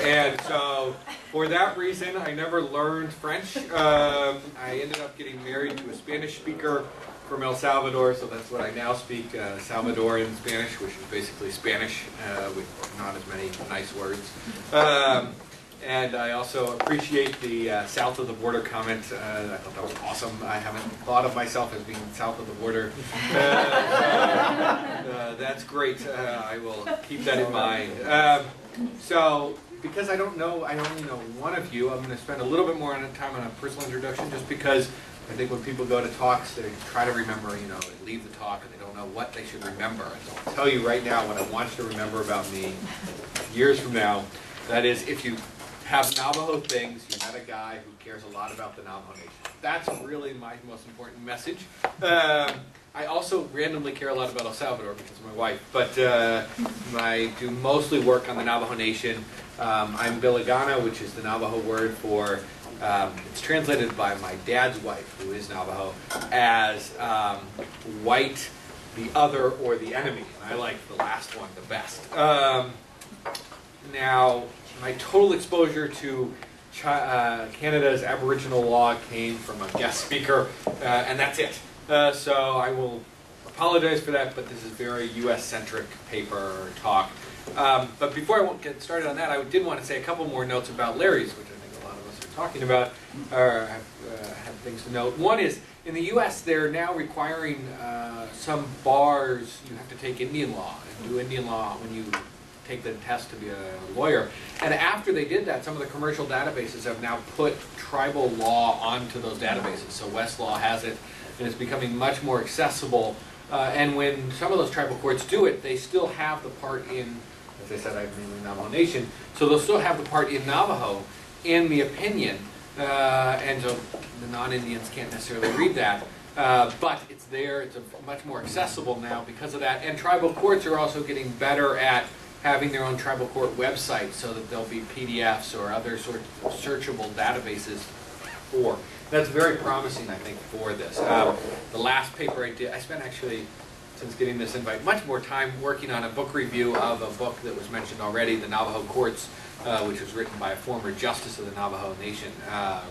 And so, for that reason, I never learned French. I ended up getting married to a Spanish speaker from El Salvador, so that's what I now speak, Salvadoran Spanish, which is basically Spanish with not as many nice words. And I also appreciate the south of the border comment. I thought that was awesome. I haven't thought of myself as being south of the border. That's great. I will keep that in mind. So, because I only know one of you, I'm going to spend a little bit more time on a personal introduction, just because I think when people go to talks, they try to remember, they leave the talk and they don't know what they should remember. And so I'll tell you right now what I want you to remember about me years from now. That is, if you have Navajo things, you met a guy who cares a lot about the Navajo Nation. That's really my most important message. I also randomly care a lot about El Salvador because of my wife, but I do mostly work on the Navajo Nation. I'm Biligana, which is the Navajo word for, it's translated by my dad's wife, who is Navajo, as white, the other, or the enemy. And I like the last one the best. Now, my total exposure to Canada's Aboriginal law came from a guest speaker, and that's it. So I will apologize for that, but this is very US-centric paper talk. But before I get started on that, I did want to say a couple more notes about Larry's, which I think a lot of us are talking about, or have things to note. One is, in the US, they're now requiring some bars, you have to take Indian law, and do Indian law when you take the test to be a lawyer. And after they did that, some of the commercial databases have now put tribal law onto those databases. So Westlaw has it, and it's becoming much more accessible. And when some of those tribal courts do it, they still have the part in, as I said, I have mainly Navajo Nation, so they'll still have the part in Navajo in the opinion, and so the non-Indians can't necessarily read that. But it's there, it's much more accessible now because of that. And tribal courts are also getting better at having their own tribal court website so that there'll be PDFs or other sort of searchable databases for. That's very promising, I think, for this. The last paper I did, I spent actually, since getting this invite, much more time working on a book review of a book that was mentioned already, The Navajo Courts, which was written by a former justice of the Navajo Nation,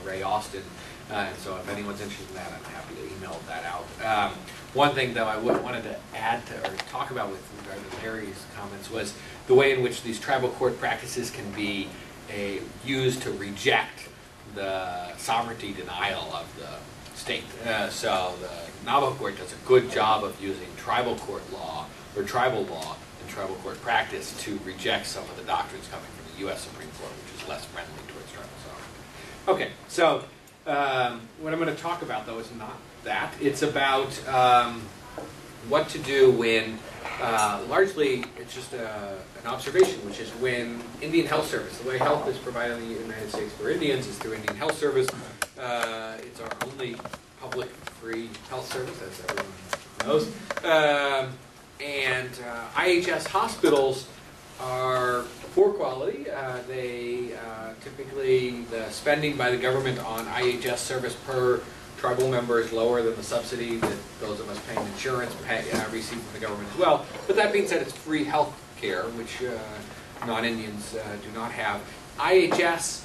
Ray Austin. And so if anyone's interested in that, I'm happy to email that out. One thing, though, I wanted to add to, or talk about with regard to Larry's comments was the way in which these tribal court practices can be used to reject the sovereignty denial of the state. So the Navajo court does a good job of using tribal court law, or tribal law, and tribal court practice to reject some of the doctrines coming from the U.S. Supreme Court, which is less friendly towards tribal sovereignty. Okay, so what I'm going to talk about, though, is not that. It's about what to do when, largely, it's just an observation, which is when Indian Health Service, the way health is provided in the United States for Indians is through Indian Health Service. It's our only public free health service, as everyone knows. And IHS hospitals are poor quality. Typically, the spending by the government on IHS service per tribal member is lower than the subsidy that those of us paying insurance receive from the government as well. But that being said, it's free health care, which non-Indians do not have. IHS,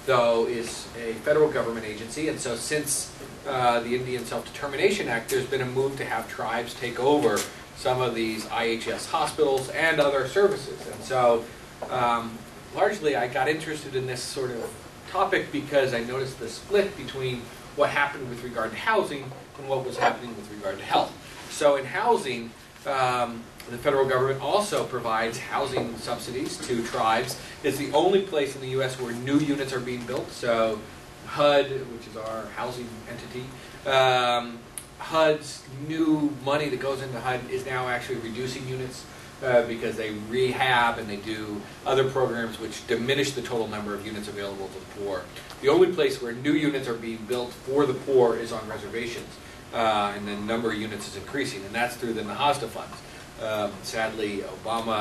though, is a federal government agency, and so since the Indian Self-Determination Act, there's been a move to have tribes take over some of these IHS hospitals and other services. And so, largely, I got interested in this sort of topic because I noticed the split between what happened with regard to housing and what was happening with regard to health. So in housing, the federal government also provides housing subsidies to tribes. It's the only place in the U.S. where new units are being built. So HUD, which is our housing entity, HUD's new money that goes into HUD is now actually reducing units because they rehab and they do other programs which diminish the total number of units available to the poor. The only place where new units are being built for the poor is on reservations, and the number of units is increasing, and that's through the NAHASDA funds. Sadly, Obama